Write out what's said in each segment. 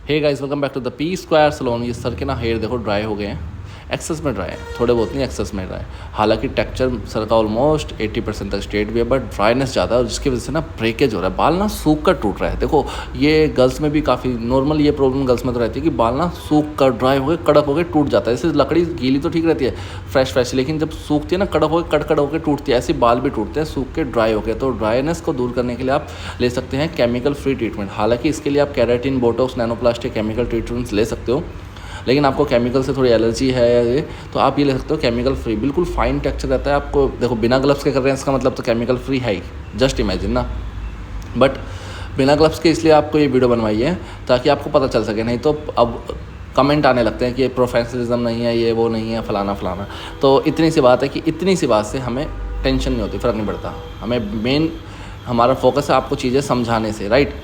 Hey guys, welcome back to the P square salon. ये sir के ना hair देखो ड्राई हो गए हैं, एक्सेस में ड्राई है, थोड़े बहुत नहीं एक्सेस में ड्राई। हालांकि टेक्सचर सर का ऑलमोस्ट 80% तक स्ट्रेट भी है, बट ड्राइनेस ज़्यादा है और जिसकी वजह से ना ब्रेकेज हो रहा है, बाल ना सूख कर टूट रहा है। देखो ये गर्ल्स में भी काफ़ी नॉर्मल ये प्रॉब्लम गर्ल्स में तो रहती है कि बाल ना सूख कर ड्राई हो गए, कड़क हो गए, टूट जाता है। जैसे लकड़ी गीली तो ठीक रहती है फ्रेश, लेकिन जब सूखती है ना कड़क हो गए, कड़ होकर टूटती है, ऐसे बाल भी टूटते हैं सूख के ड्राई हो गए। तो ड्राइनेस को दूर करने के लिए आप ले सकते हैं केमिकल फ्री ट्रीटमेंट। हालांकि इसके लिए आप keratin, Botox, nanoplastic chemical treatments ले सकते हो, लेकिन आपको केमिकल से थोड़ी एलर्जी है ये, तो आप ये ले सकते हो केमिकल फ्री। बिल्कुल फाइन टेक्सचर रहता है। आपको देखो बिना ग्लव्स के कर रहे हैं, इसका मतलब तो केमिकल फ्री है ही, जस्ट इमेजिन ना। बट बिना ग्लव्स के इसलिए आपको ये वीडियो बनवाई है ताकि आपको पता चल सके, नहीं तो अब कमेंट आने लगते हैं कि ये प्रोफेशनलिज्म नहीं है, ये वो नहीं है, फलाना। तो इतनी सी बात है कि इतनी सी बात से हमें टेंशन नहीं होती, फ़र्क नहीं पड़ता। हमें मेन हमारा फोकस है आपको चीज़ें समझाने से, राइट।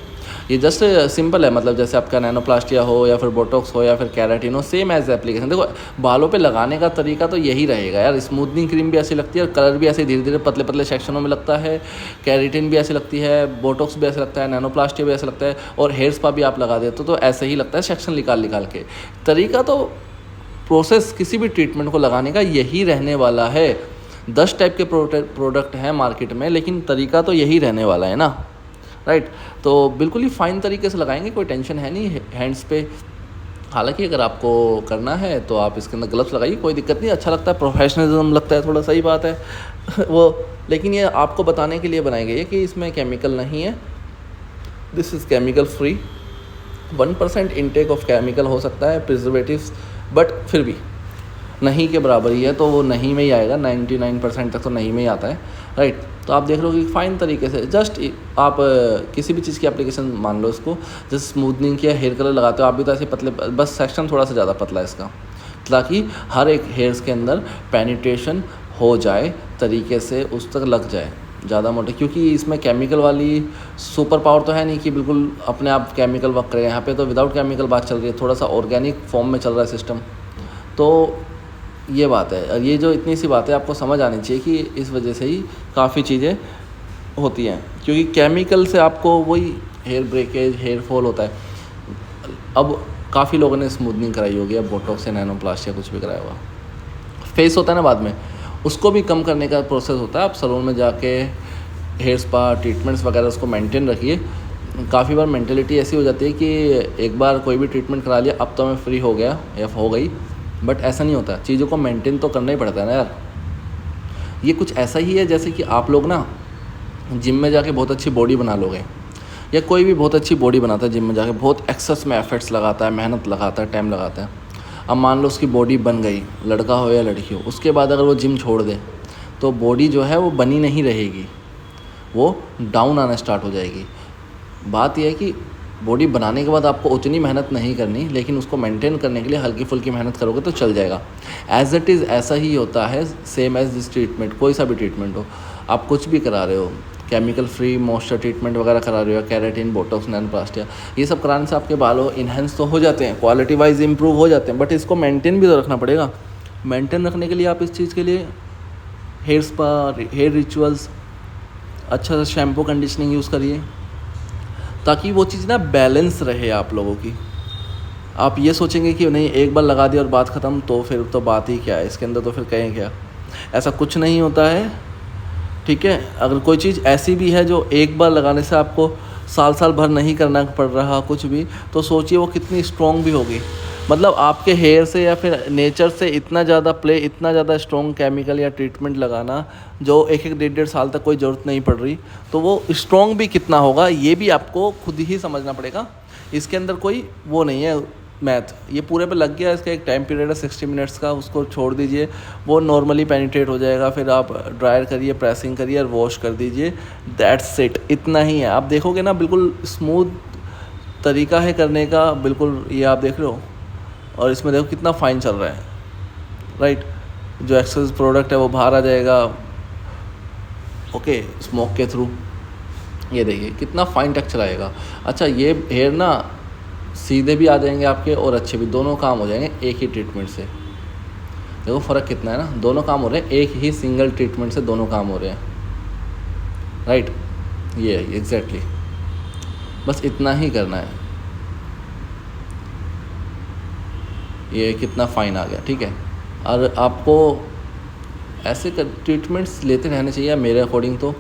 ये जस्ट सिंपल है, मतलब जैसे आपका नैनोप्लास्टिया हो या फिर बोटॉक्स हो या फिर केराटिन हो, सेम एज एप्लीकेशन। देखो बालों पे लगाने का तरीका तो यही रहेगा यार। स्मूथनिंग क्रीम भी ऐसी लगती है और कलर भी ऐसे धीरे धीरे पतले पतले सेक्शनों में लगता है। केराटिन भी ऐसी लगती है, बोटॉक्स भी ऐसा लगता है, नैनोप्लास्टिया भी ऐसा लगता है, और हेयर स्पा भी आप लगा देते हो तो ऐसे ही लगता है सेक्शन निकाल के। तरीका तो प्रोसेस किसी भी ट्रीटमेंट को लगाने का यही रहने वाला है। 10 टाइप के प्रोडक्ट हैं मार्केट में, लेकिन तरीका तो यही रहने वाला है ना, राइट। तो बिल्कुल ही फाइन तरीके से लगाएंगे, कोई टेंशन है नहीं हैंड्स पे। हालांकि अगर आपको करना है तो आप इसके अंदर ग्लव्स लगाइए, कोई दिक्कत नहीं, अच्छा लगता है, प्रोफेशनलिज्म लगता है, थोड़ा सही बात है वो। लेकिन ये आपको बताने के लिए बनाई गई है कि इसमें केमिकल नहीं है, this is chemical free. 1% intake of chemical हो सकता है, प्रिजर्वेटिव्स, बट फिर भी नहीं के बराबर ही है, तो वो नहीं में ही आएगा। 99% तक तो नहीं में ही आता है, राइट। तो आप देख लो कि फ़ाइन तरीके से जस्ट आप किसी भी चीज़ की एप्लीकेशन मान लो इसको, जस्ट स्मूथनिंग किया, हेयर कलर लगाते हो आप भी तो ऐसे पतले, बस सेक्शन थोड़ा सा ज़्यादा पतला है इसका, ताकि हर एक हेयर्स के अंदर पेनिट्रेशन हो जाए तरीके से, उस तक लग जाए ज़्यादा मोटे। क्योंकि इसमें केमिकल वाली सुपर पावर तो है नहीं कि बिल्कुल अपने आप केमिकल वर्क करे। यहाँ पे तो विदाउट केमिकल बात चल रही है, थोड़ा सा ऑर्गेनिक फॉर्म में चल रहा है सिस्टम। तो ये बात है, और ये जो इतनी सी बात है आपको समझ आनी चाहिए कि इस वजह से ही काफ़ी चीज़ें होती हैं, क्योंकि केमिकल से आपको वही हेयर ब्रेकेज, हेयर फॉल होता है। अब काफ़ी लोगों ने स्मूथनिंग कराई होगी, अब बोटॉक्स या नैनोप्लास्टिया कुछ भी कराया होगा। फेस होता है ना बाद में, उसको भी कम करने का प्रोसेस होता है। आप सैलून में जाके हेयर स्पा ट्रीटमेंट्स वगैरह उसको मेंटेन रखिए। काफ़ी बार मेंटेलिटी ऐसी हो जाती है कि एक बार कोई भी ट्रीटमेंट करा लिया, अब तो मैं फ्री हो गया या हो गई, बट ऐसा नहीं होता। चीज़ों को मेंटेन तो करना ही पड़ता है ना यार। ये कुछ ऐसा ही है जैसे कि आप लोग ना जिम में जाके बहुत अच्छी बॉडी बना लोगे, या कोई भी बहुत अच्छी बॉडी बनाता है जिम में जाके, बहुत एक्सेस में एफर्ट्स लगाता है, मेहनत लगाता है, टाइम लगाता है। अब मान लो उसकी बॉडी बन गई, लड़का हो या लड़की हो, उसके बाद अगर वो जिम छोड़ दे तो बॉडी जो है वो बनी नहीं रहेगी, वो डाउन आना स्टार्ट हो जाएगी। बात यह है कि बॉडी बनाने के बाद आपको उतनी मेहनत नहीं करनी, लेकिन उसको मेंटेन करने के लिए हल्की फुल्की मेहनत करोगे तो चल जाएगा। एज इट इज़ ऐसा ही होता है, सेम एज दिस ट्रीटमेंट, कोई सा भी ट्रीटमेंट हो, आप कुछ भी करा रहे हो, केमिकल फ्री मॉइस्चर ट्रीटमेंट वगैरह करा रहे हो, केराटिन, बोटॉक्स, नैनोप्लास्टिया, ये सब कराने से आपके बालों इन्हेंस तो हो जाते हैं, क्वालिटी वाइज इंप्रूव हो जाते हैं, बट इसको मेंटेन भी तो रखना पड़ेगा। मेंटेन रखने के लिए आप इस चीज़ के लिए हेयर स्पा, हेयर रिचुअल्स, अच्छा सा शैम्पू, कंडीशनिंग यूज़ करिए, ताकि वो चीज़ ना बैलेंस रहे आप लोगों की। आप ये सोचेंगे कि नहीं एक बार लगा दिया और बात ख़त्म, तो फिर तो बात ही क्या है इसके अंदर, तो फिर कहें क्या। ऐसा कुछ नहीं होता है, ठीक है। अगर कोई चीज़ ऐसी भी है जो एक बार लगाने से आपको साल भर नहीं करना पड़ रहा कुछ भी, तो सोचिए वो कितनी स्ट्रॉन्ग भी होगी। मतलब आपके हेयर से या फिर नेचर से इतना ज़्यादा स्ट्रॉन्ग केमिकल या ट्रीटमेंट लगाना, जो एक 1.5 साल तक कोई ज़रूरत नहीं पड़ रही, तो वो स्ट्रॉन्ग भी कितना होगा ये भी आपको खुद ही समझना पड़ेगा। इसके अंदर कोई वो नहीं है मैथ, ये पूरे पे लग गया। इसका एक टाइम पीरियड है 60 मिनट्स का, उसको छोड़ दीजिए, वो नॉर्मली पेनिट्रेट हो जाएगा। फिर आप ड्रायर करिए, प्रेसिंग करिए और वॉश कर दीजिए, दैट्स इट, इतना ही है। आप देखोगे ना बिल्कुल स्मूथ तरीका है करने का, बिल्कुल ये आप देख रहे हो। और इसमें देखो कितना फाइन चल रहा है, राइट। जो एक्सेस प्रोडक्ट है वो बाहर आ जाएगा, ओके, स्मोक के थ्रू। ये देखिए कितना फाइन टेक्सचर आएगा। अच्छा, ये हेयर ना सीधे भी आ जाएंगे आपके और अच्छे भी, दोनों काम हो जाएंगे एक ही ट्रीटमेंट से। देखो फ़र्क कितना है ना, दोनों काम हो रहे हैं एक ही सिंगल ट्रीटमेंट से, दोनों काम हो रहे हैं, राइट। ये है एग्जैक्टली, बस इतना ही करना है। ये कितना फ़ाइन आ गया, ठीक है। और आपको ऐसे ट्रीटमेंट्स लेते रहने चाहिए मेरे अकॉर्डिंग तो।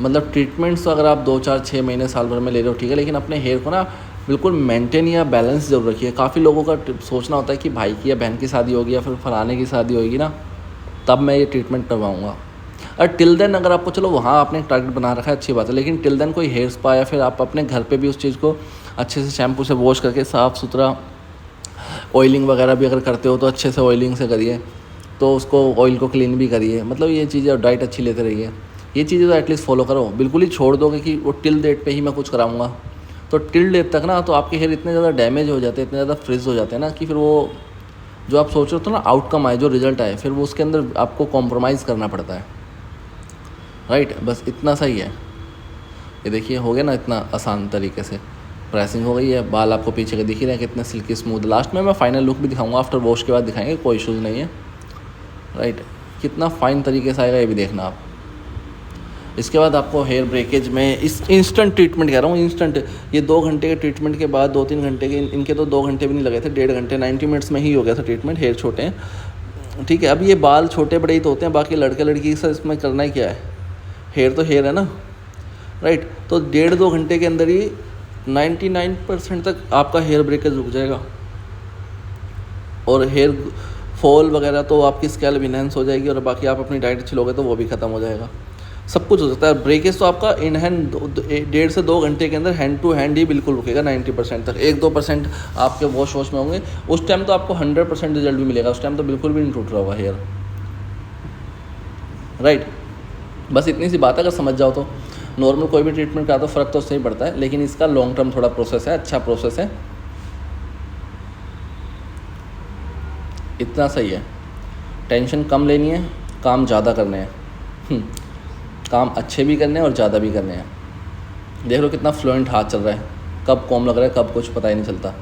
मतलब ट्रीटमेंट्स तो अगर आप 2 4 6 महीने साल भर में ले रहे हो ठीक है, लेकिन अपने हेयर को ना बिल्कुल मेंटेन या बैलेंस जरूर रखिए। काफ़ी लोगों का सोचना होता है कि भाई की या बहन की शादी होगी या फिर फलाने की शादी होगी ना तब मैं ये ट्रीटमेंट करवाऊँगा। और टिल देन अगर आपको चलो वहाँ आपने एक टारगेट बना रखा है अच्छी बात है, लेकिन टिल देन कोई हेयर स्पा या फिर आप अपने घर पे भी उस चीज़ को अच्छे से शैम्पू से वॉश करके साफ़ सुथरा ऑयलिंग वगैरह भी अगर करते हो तो अच्छे से ऑयलिंग से करिए, तो उसको ऑयल को क्लीन भी करिए। मतलब ये चीज़ें डाइट अच्छी लेते रहिए, ये चीज़ें तो एटलीस्ट फॉलो करो। बिल्कुल ही छोड़ दोगे कि वो टिल डेट पे ही मैं कुछ कराऊंगा तो टिल डेट तक ना तो आपके हेयर इतने ज़्यादा डैमेज हो जाते हैं, इतने ज़्यादा फ्रिज हो जाते हैं ना कि फिर वो जो आप सोच रहे हो ना आउटकम आए, जो रिजल्ट आए, फिर वो उसके अंदर आपको कॉम्प्रोमाइज़ करना पड़ता है, राइट। बस इतना सही है। ये देखिए हो गया ना इतना आसान तरीके से प्रेसिंग हो गई है। बाल आपको पीछे के दिख ही रहे हैं कितने सिल्की स्मूथ। लास्ट में मैं फाइनल लुक भी दिखाऊंगा, आफ्टर वॉश के बाद दिखाएंगे, कोई इशूज़ नहीं है, राइट। कितना फ़ाइन तरीके से आएगा ये भी देखना आप। इसके बाद आपको हेयर ब्रेकेज में इस इंस्टेंट ट्रीटमेंट कह रहा हूँ, इंस्टेंट। ये 2 घंटे के ट्रीटमेंट के बाद 2-3 घंटे के, इनके तो 2 घंटे भी नहीं लगे थे, 1.5 घंटे 90 मिनट्स में ही हो गया था ट्रीटमेंट। हेयर छोटे हैं ठीक है। अब ये बाल छोटे बड़े ही तो होते हैं, बाकी लड़के लड़की से इसमें करना ही क्या है, हेयर तो हेयर है ना, राइट। तो 1.5-2 घंटे के अंदर ही 99% तक आपका हेयर ब्रेकेज रुक जाएगा और हेयर फॉल वगैरह तो आपकी स्कैल्प इनहेंस हो जाएगी, और बाकी आप अपनी डाइट अच्छी लोगे तो वो भी ख़त्म हो जाएगा। सब कुछ हो सकता है। ब्रेकेज तो आपका इन हैंड 1.5 से 2 घंटे के अंदर हैंड टू हैंड ही बिल्कुल रुकेगा 90% तक। 1-2% आपके वॉश में होंगे, उस टाइम तो आपको 100% रिजल्ट भी मिलेगा, उस टाइम तो बिल्कुल भी नहीं टूट रहा होगा हेयर, राइट। बस इतनी सी बात है, अगर समझ जाओ तो नॉर्मल कोई भी ट्रीटमेंट का तो फ़र्क तो सही पड़ता है, लेकिन इसका लॉन्ग टर्म थोड़ा प्रोसेस है, अच्छा प्रोसेस है। इतना सही है। टेंशन कम लेनी है, काम ज़्यादा करने हैं, काम अच्छे भी करने हैं और ज़्यादा भी करने हैं। देख लो कितना फ्लुएंट हाथ चल रहा है, कब कॉम लग रहा है कब कुछ पता ही नहीं चलता।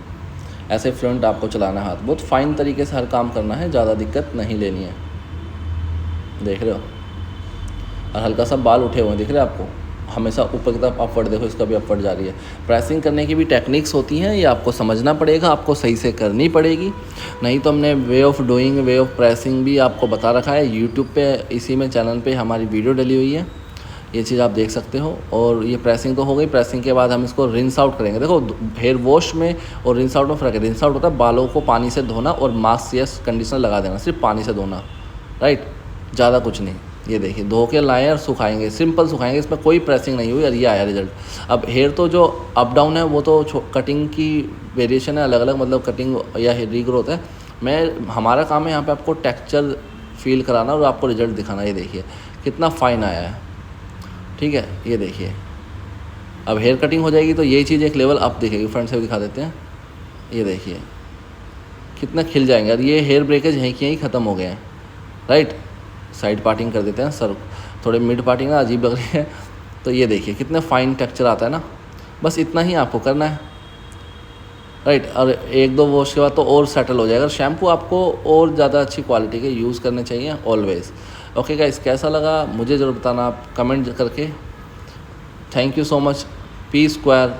ऐसे फ्लुएंट आपको चलाना है हाथ, बहुत फाइन तरीके से हर काम करना है, ज़्यादा दिक्कत नहीं लेनी है। देख रहे हो, और हल्का सा बाल उठे हुए हैं दिख रहे हैं आपको, हमेशा ऊपर की तरफ अपवर्ड, देखो इसका भी अपवर्ड जारी है। प्रेसिंग करने की भी टेक्निक्स होती हैं, ये आपको समझना पड़ेगा, आपको सही से करनी पड़ेगी। नहीं तो हमने way of doing, way of pressing भी आपको बता रखा है यूट्यूब पे, इसी में चैनल पे हमारी वीडियो डली हुई है, ये चीज़ आप देख सकते हो। और ये प्रेसिंग तो हो गई, प्रेसिंग के बाद हम इसको रिंस आउट करेंगे। देखो हेयर वॉश में और रिंस आउट में फ़र्क है। रिंस आउट होता है बालों को पानी से धोना और मास्क या कंडीशनर लगा देना, सिर्फ पानी से धोना, राइट, ज़्यादा कुछ नहीं। ये देखिए धो के लाएँ और सुखाएंगे, सिंपल सुखाएंगे, इसमें कोई प्रेसिंग नहीं हुई और ये आया रिजल्ट। अब हेयर तो जो अप डाउन है वो तो कटिंग की वेरिएशन है अलग अलग, मतलब कटिंग या रीग्रोथ है। हमारा काम है यहाँ पे आपको टेक्सचर फील कराना और आपको रिजल्ट दिखाना। ये देखिए कितना फ़ाइन आया है, ठीक है। ये देखिए अब हेयर कटिंग हो जाएगी तो यही चीज़ एक लेवल अप दिखेगी। फ्रंट से भी दिखा देते हैं, ये देखिए कितना खिल जाएंगे। और ये हेयर ब्रेकेज यहीं के यहीं ख़त्म हो गए हैं, राइट। साइड पार्टिंग कर देते हैं सर, थोड़े मिड पार्टिंग ना अजीब लग रही है। तो ये देखिए कितने फाइन टेक्सचर आता है ना, बस इतना ही आपको करना है, राइट। और 1-2 वॉश के बाद तो और सेटल हो जाएगा। शैम्पू आपको और ज़्यादा अच्छी क्वालिटी के यूज़ करने चाहिए ऑलवेज़। ओके गाइस, कैसा लगा मुझे ज़रूर बताना आप कमेंट करके। Thank you so much. P square.